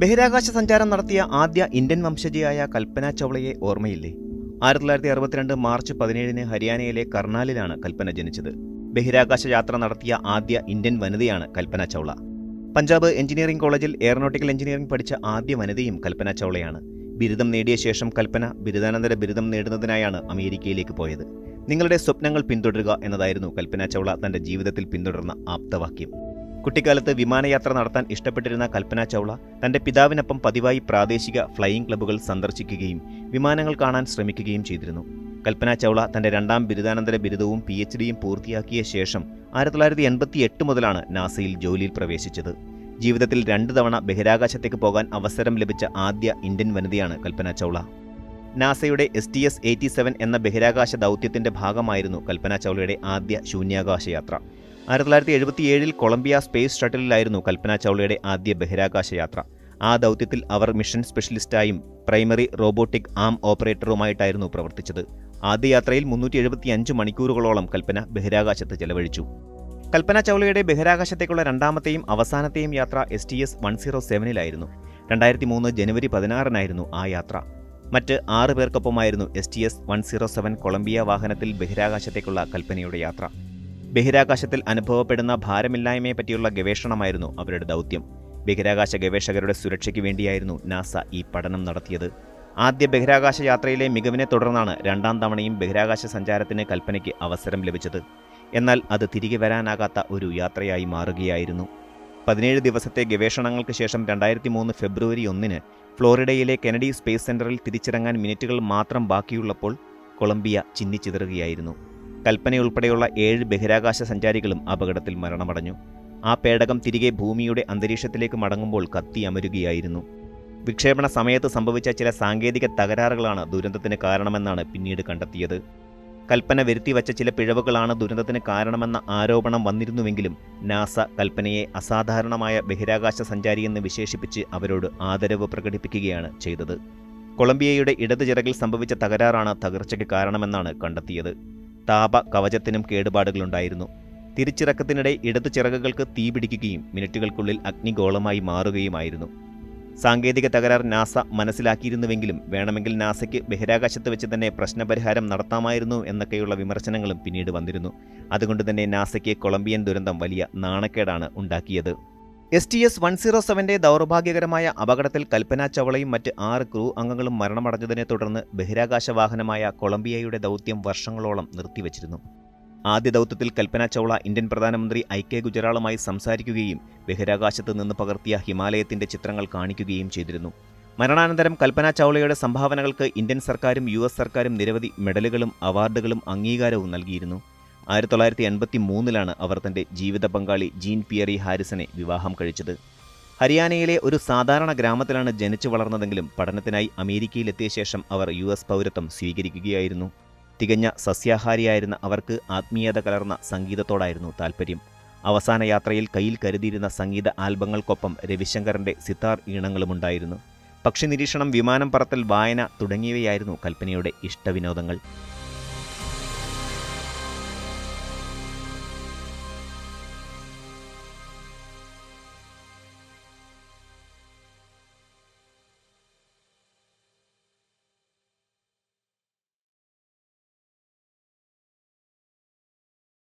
ബഹിരാകാശ സഞ്ചാരം നടത്തിയ ആദ്യ ഇന്ത്യൻ വംശജയായ കൽപ്പന ചൗളയെ ഓർമ്മയില്ലേ? 1962 മാർച്ച് 17 ഹരിയാനയിലെ കർണാലിലാണ് കൽപ്പന ജനിച്ചത്. ബഹിരാകാശ യാത്ര നടത്തിയ ആദ്യ ഇന്ത്യൻ വനിതയാണ് കൽപ്പന ചൗള. പഞ്ചാബ് എഞ്ചിനീയറിംഗ് കോളേജിൽ എയറോനോട്ടിക്കൽ എഞ്ചിനീയറിംഗ് പഠിച്ച ആദ്യ വനിതയും കൽപ്പന ചൗളയാണ്. ബിരുദം നേടിയ ശേഷം കൽപ്പന ബിരുദാനന്തര ബിരുദം നേടുന്നതിനായാണ് അമേരിക്കയിലേക്ക് പോയത്. നിങ്ങളുടെ സ്വപ്നങ്ങൾ പിന്തുടരുക എന്നതായിരുന്നു കൽപ്പന ചൗള തന്റെ ജീവിതത്തിൽ പിന്തുടർന്ന ആപ്തവാക്യം. കുട്ടിക്കാലത്ത് വിമാനയാത്ര നടത്താൻ ഇഷ്ടപ്പെട്ടിരുന്ന കൽപ്പന ചൗള തന്റെ പിതാവിനൊപ്പം പതിവായി പ്രാദേശിക ഫ്ലൈയിംഗ് ക്ലബ്ബുകൾ സന്ദർശിക്കുകയും വിമാനങ്ങൾ കാണാൻ ശ്രമിക്കുകയും ചെയ്തിരുന്നു. കൽപ്പന ചൗള തന്റെ രണ്ടാം ബിരുദാനന്തര ബിരുദവും PhDയും പൂർത്തിയാക്കിയ ശേഷം 1988 മുതലാണ് നാസയിൽ ജോലിയിൽ പ്രവേശിച്ചത്. ജീവിതത്തിൽ 2 തവണ ബഹിരാകാശത്തേക്ക് പോകാൻ അവസരം ലഭിച്ച ആദ്യ ഇന്ത്യൻ വനിതയാണ് കൽപ്പന ചൗള. നാസയുടെ STS-87 എന്ന ബഹിരാകാശ ദൗത്യത്തിന്റെ ഭാഗമായിരുന്നു കൽപ്പന ചൗളയുടെ ആദ്യ ശൂന്യാകാശ യാത്ര. 1977 കൊളംബിയ സ്പേസ് ഷട്ടിലിലായിരുന്നു കൽപ്പന ചൗളയുടെ ആദ്യ ബഹിരാകാശ യാത്ര. ആ ദൗത്യത്തിൽ അവർ മിഷൻ സ്പെഷ്യലിസ്റ്റായും പ്രൈമറി റോബോട്ടിക് ആം ഓപ്പറേറ്ററുമായിട്ടായിരുന്നു പ്രവർത്തിച്ചത്. ആദ്യ യാത്രയിൽ 375 മണിക്കൂറുകളോളം കൽപ്പന ബഹിരാകാശത്ത് ചെലവഴിച്ചു. കൽപ്പന ചൗളയുടെ ബഹിരാകാശത്തേക്കുള്ള രണ്ടാമത്തെയും അവസാനത്തെയും യാത്ര STS-107 2003 ജനുവരി 16 ആ യാത്ര. മറ്റ് 6 പേർക്കൊപ്പമായിരുന്നു STS-107 കൊളംബിയ വാഹനത്തിൽ ബഹിരാകാശത്തേക്കുള്ള കൽപ്പനയുടെ യാത്ര. ബഹിരാകാശത്തിൽ അനുഭവപ്പെടുന്ന ഭാരമില്ലായ്മയെ പറ്റിയുള്ള ഗവേഷണമായിരുന്നു അവരുടെ ദൗത്യം. ബഹിരാകാശ ഗവേഷകരുടെ സുരക്ഷയ്ക്ക് വേണ്ടിയായിരുന്നു നാസ ഈ പഠനം നടത്തിയത്. ആദ്യ ബഹിരാകാശ യാത്രയിലെ മികവിനെ തുടർന്നാണ് 2ാം തവണയും ബഹിരാകാശ സഞ്ചാരത്തിന് കൽപ്പനയ്ക്ക് അവസരം ലഭിച്ചത്. എന്നാൽ അത് തിരികെ വരാനാകാത്ത ഒരു യാത്രയായി മാറുകയായിരുന്നു. 17 ദിവസത്തെ ഗവേഷണങ്ങൾക്ക് ശേഷം 2003 ഫെബ്രുവരി 1 ഫ്ലോറിഡയിലെ കെനഡി സ്പേസ് സെന്ററിൽ തിരിച്ചിറങ്ങാൻ മിനിറ്റുകൾ മാത്രം ബാക്കിയുള്ളപ്പോൾ കൊളംബിയ ചിന്നിച്ചിതറുകയായിരുന്നു. കൽപ്പനയുൾപ്പെടെയുള്ള 7 ബഹിരാകാശ സഞ്ചാരികളും അപകടത്തിൽ മരണമടഞ്ഞു. ആ പേടകം തിരികെ ഭൂമിയുടെ അന്തരീക്ഷത്തിലേക്ക് മടങ്ങുമ്പോൾ കത്തിയമരുകയായിരുന്നു. വിക്ഷേപണ സമയത്ത് സംഭവിച്ച ചില സാങ്കേതിക തകരാറുകളാണ് ദുരന്തത്തിന് കാരണമെന്നാണ് പിന്നീട് കണ്ടെത്തിയത്. കൽപ്പന വരുത്തിവച്ച ചില പിഴവുകളാണ് ദുരന്തത്തിന് കാരണമെന്ന ആരോപണം വന്നിരുന്നുവെങ്കിലും നാസ കൽപ്പനയെ അസാധാരണമായ ബഹിരാകാശ സഞ്ചാരിയെന്ന് വിശേഷിപ്പിച്ച് അവരോട് ആദരവ് പ്രകടിപ്പിക്കുകയാണ് ചെയ്തത്. കൊളംബിയയുടെ ഇടത് ചിറകിൽ സംഭവിച്ച തകരാറാണ് തകർച്ചയ്ക്ക് കാരണമെന്നാണ് കണ്ടെത്തിയത്. താപ കവചത്തിനും കേടുപാടുകളുണ്ടായിരുന്നു. തിരിച്ചിറക്കത്തിനിടെ ഇടതു ചിറകുകൾക്ക് തീപിടിക്കുകയും മിനിറ്റുകൾക്കുള്ളിൽ അഗ്നിഗോളമായി മാറുകയുമായിരുന്നു. സാങ്കേതിക തകരാർ നാസ മനസ്സിലാക്കിയിരുന്നുവെങ്കിലും വേണമെങ്കിൽ നാസയ്ക്ക് ബഹിരാകാശത്ത് വെച്ച് തന്നെ പ്രശ്നപരിഹാരം നടത്താമായിരുന്നു എന്നൊക്കെയുള്ള വിമർശനങ്ങളും പിന്നീട് വന്നിരുന്നു. അതുകൊണ്ട് തന്നെ നാസയ്ക്ക് കൊളംബിയൻ ദുരന്തം വലിയ നാണക്കേടാണ് ഉണ്ടാക്കിയത്. STS-107 ദൗർഭാഗ്യകരമായ അപകടത്തിൽ കൽപ്പന ചൗളയും മറ്റ് 6 ക്രൂ അംഗങ്ങളും മരണമടഞ്ഞതിനെ തുടർന്ന് ബഹിരാകാശ വാഹനമായ കൊളംബിയയുടെ ദൗത്യം വർഷങ്ങളോളം നിർത്തിവച്ചിരുന്നു. ആദ്യ ദൗത്യത്തിൽ കൽപ്പന ചൗള ഇന്ത്യൻ പ്രധാനമന്ത്രി IK ഗുജറാളുമായി സംസാരിക്കുകയും ബഹിരാകാശത്ത് നിന്ന് പകർത്തിയ ഹിമാലയത്തിന്റെ ചിത്രങ്ങൾ കാണിക്കുകയും ചെയ്തിരുന്നു. മരണാനന്തരം കൽപ്പന ചൗളയുടെ സംഭാവനകൾക്ക് ഇന്ത്യൻ സർക്കാരും US സർക്കാരും നിരവധി മെഡലുകളും അവാർഡുകളും അംഗീകാരവും നൽകിയിരുന്നു. 1983 അവർ തന്റെ ജീവിത പങ്കാളി ജീൻ പിയറി ഹാരിസനെ വിവാഹം കഴിച്ചത്. ഹരിയാനയിലെ ഒരു സാധാരണ ഗ്രാമത്തിലാണ് ജനിച്ചു വളർന്നതെങ്കിലും പഠനത്തിനായി അമേരിക്കയിലെത്തിയ ശേഷം അവർ US പൗരത്വം സ്വീകരിക്കുകയായിരുന്നു. തികഞ്ഞ സസ്യാഹാരിയായിരുന്ന അവർക്ക് ആത്മീയത കലർന്ന സംഗീതത്തോടായിരുന്നു താൽപ്പര്യം. അവസാന യാത്രയിൽ കയ്യിൽ കരുതിയിരുന്ന സംഗീത ആൽബങ്ങൾക്കൊപ്പം രവിശങ്കറിന്റെ സിത്താർ ഈണങ്ങളുമുണ്ടായിരുന്നു. പക്ഷി നിരീക്ഷണം, വിമാനം പറത്തൽ, വായന തുടങ്ങിയവയായിരുന്നു കൽപ്പനയുടെ ഇഷ്ടവിനോദങ്ങൾ.